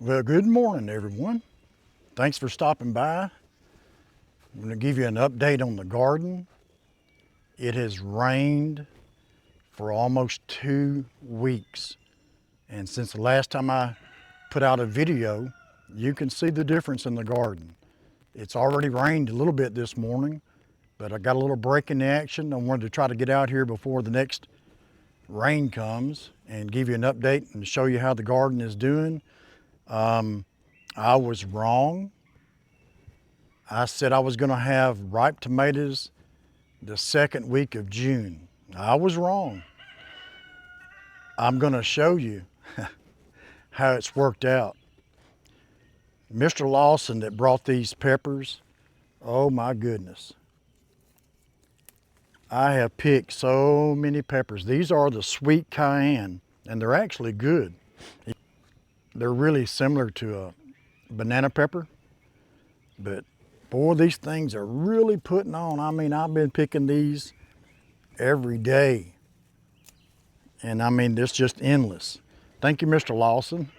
Well, good morning, everyone. Thanks for stopping by. I'm going to give you an update on the garden. It has rained for almost 2 weeks. And since the last time I put out a video, you can see the difference in the garden. It's already rained a little bit this morning, but I got a little break in the action. I wanted to try to get out here before the next rain comes and give you an update and show you how the garden is doing. I was wrong. I said I was going to have ripe tomatoes the second week of June. I was wrong. I'm going to show you how it's worked out. Mr. Lawson that brought these peppers, oh my goodness. I have picked so many peppers. These are the sweet cayenne, and they're actually good. They're really similar to a banana pepper, but boy, these things are really putting on. I mean, I've been picking these every day. And I mean, it's just endless. Thank you, Mr. Lawson.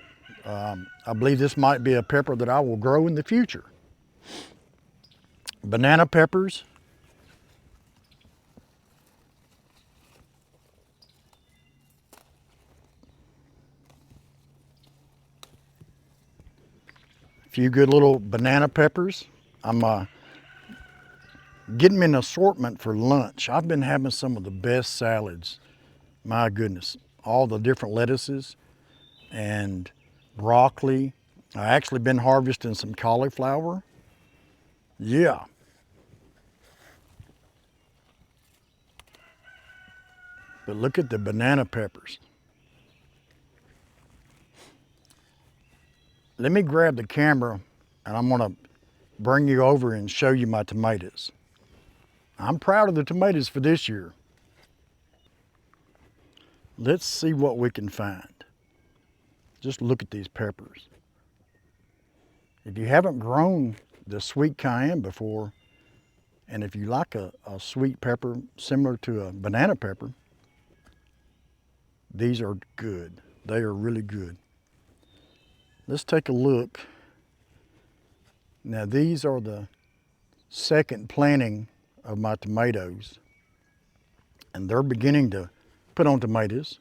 I believe this might be a pepper that I will grow in the future. Banana peppers. A few good little banana peppers. I'm getting them in assortment for lunch. I've been having some of the best salads. My goodness, all the different lettuces and broccoli. I actually been harvesting some cauliflower. Yeah. But look at the banana peppers. Let me grab the camera and I'm gonna bring you over and show you my tomatoes. I'm proud of the tomatoes for this year. Let's see what we can find. Just look at these peppers. If you haven't grown the sweet cayenne before, and if you like a sweet pepper similar to a banana pepper, these are good. They are really good. Let's take a look. Now these are the second planting of my tomatoes, and they're beginning to put on tomatoes.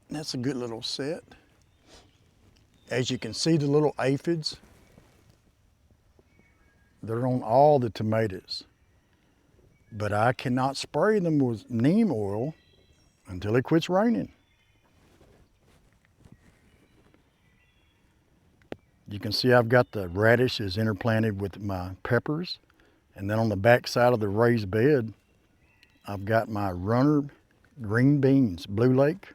That's a good little set. As you can see, the little aphids, they're on all the tomatoes. But I cannot spray them with neem oil until it quits raining. You can see I've got the radishes interplanted with my peppers. And then on the back side of the raised bed, I've got my runner green beans, Blue Lake.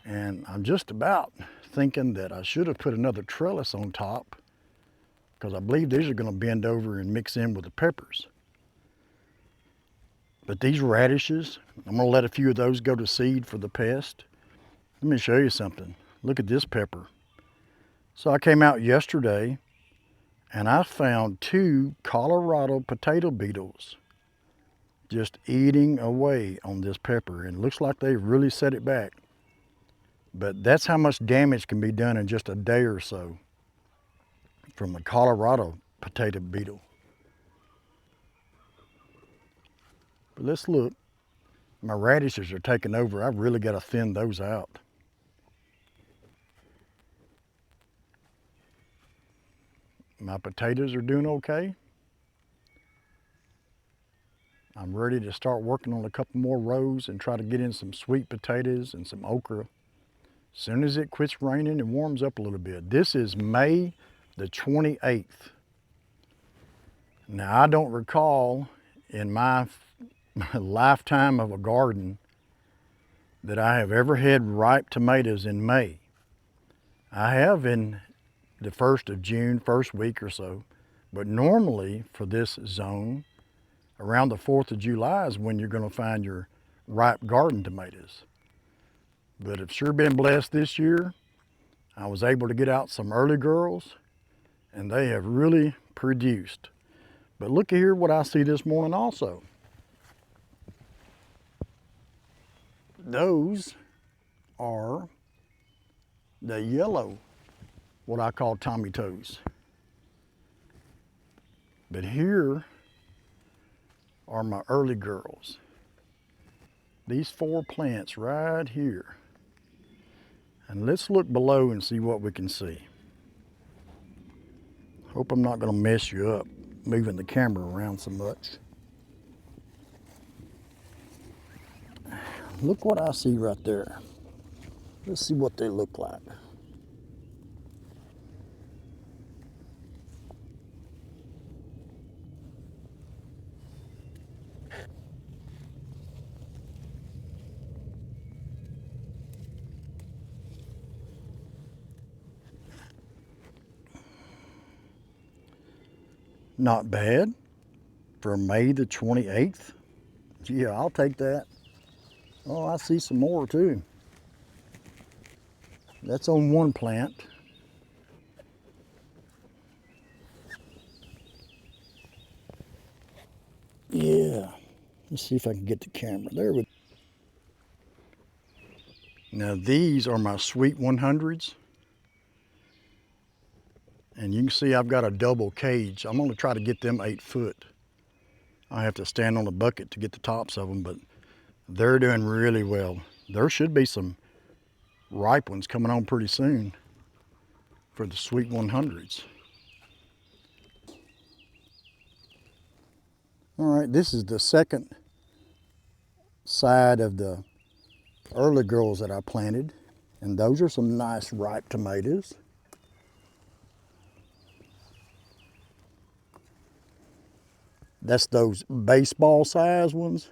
And I'm just about thinking that I should have put another trellis on top because I believe these are going to bend over and mix in with the peppers. But these radishes, I'm going to let a few of those go to seed for the pest. Let me show you something. Look at this pepper. So I came out yesterday and I found 2 Colorado potato beetles just eating away on this pepper, and it looks like they really set it back. But that's how much damage can be done in just a day or so from the Colorado potato beetle. But let's look. My radishes are taking over. I've really got to thin those out. My potatoes are doing okay. I'm ready to start working on a couple more rows and try to get in some sweet potatoes and some okra. As soon as it quits raining and warms up a little bit. This is May the 28th. Now, I don't recall in my lifetime of a garden that I have ever had ripe tomatoes in May. I have in the 1st of June, first week or so, but normally for this zone, around the 4th of July is when you're going to find your ripe garden tomatoes. But I've sure been blessed this year. I was able to get out some early girls, and they have really produced. But look here what I see this morning also. those are the yellow, what I call Tommy toes. But here are my early girls. These 4 plants right here. And let's look below and see what we can see. Hope I'm not gonna mess you up moving the camera around so much. Look what I see right there. Let's see what they look like. Not bad for May the 28th. Yeah, I'll take that. Oh, I see some more too. That's on one plant. Yeah, let's see if I can get the camera. There we go. Now these are my Sweet 100s. And you can see I've got a double cage. I'm gonna try to get them 8 foot. I have to stand on a bucket to get the tops of them, but they're doing really well. There should be some ripe ones coming on pretty soon for the Sweet 100s. All right, this is the second side of the early girls that I planted, and those are some nice ripe tomatoes. That's those baseball size ones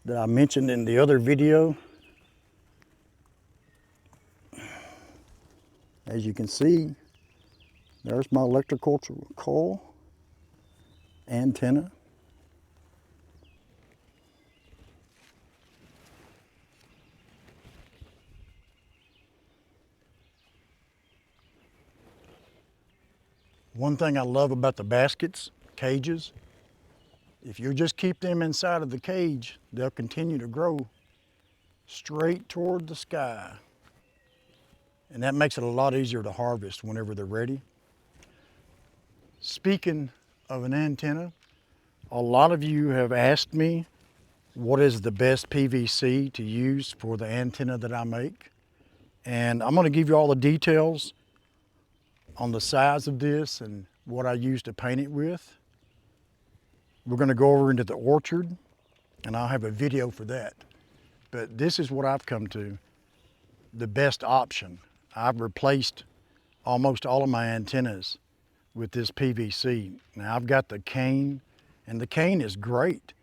that I mentioned in the other video. As you can see, there's my Electroculture coil antenna. One thing I love about the baskets, cages, if you just keep them inside of the cage, they'll continue to grow straight toward the sky. And that makes it a lot easier to harvest whenever they're ready. Speaking of an antenna, a lot of you have asked me what is the best PVC to use for the antenna that I make. And I'm gonna give you all the details on the size of this and what I use to paint it with. We're gonna go over into the orchard and I'll have a video for that. But this is what I've come to, the best option. I've replaced almost all of my antennas with this PVC. Now I've got the cane, and the cane is great,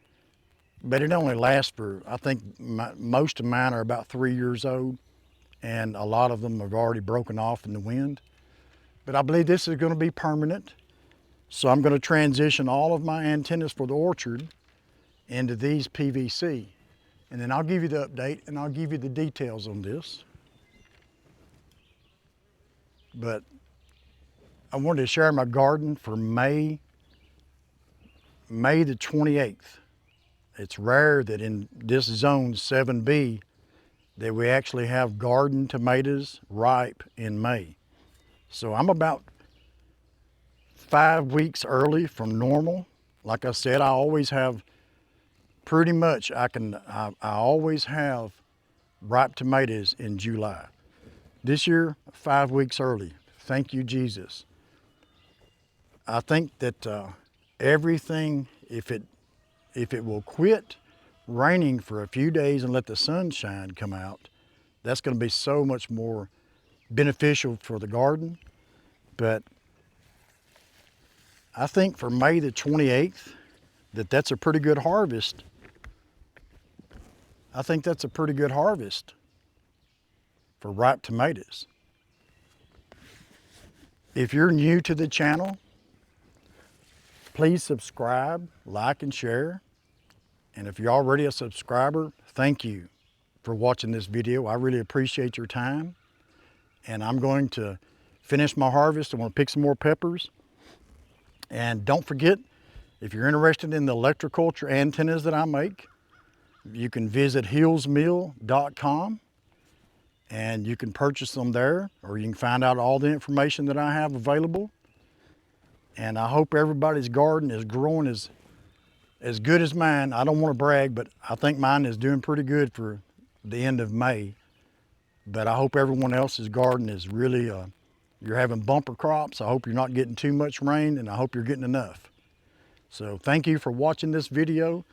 but it only lasts for, I think most of mine are about 3 years old, and a lot of them have already broken off in the wind. But I believe this is gonna be permanent. So I'm gonna transition all of my antennas for the orchard into these PVC. And then I'll give you the update and I'll give you the details on this. But I wanted to share my garden for May the 28th. It's rare that in this zone 7B that we actually have garden tomatoes ripe in May. So I'm about 5 weeks early from normal. Like I said, I always have pretty much, I always have ripe tomatoes in July. This year, 5 weeks early. Thank you, Jesus. I think that everything, if it will quit raining for a few days and let the sunshine come out, that's going to be so much more beneficial for the garden. But I think for May the 28th, that's a pretty good harvest. I think that's a pretty good harvest for ripe tomatoes. If you're new to the channel, please subscribe, like, and share. And if you're already a subscriber, thank you for watching this video. I really appreciate your time. And I'm going to finish my harvest. I want to pick some more peppers. And don't forget, if you're interested in the Electroculture antennas that I make, You can visit hillsmill.com and you can purchase them there, or you can find out all the information that I have available. And I hope everybody's garden is growing as good as mine. I don't want to brag, but I think mine is doing pretty good for the end of May. But I hope everyone else's garden is really, you're having bumper crops. I hope you're not getting too much rain, and I hope you're getting enough. So thank you for watching this video.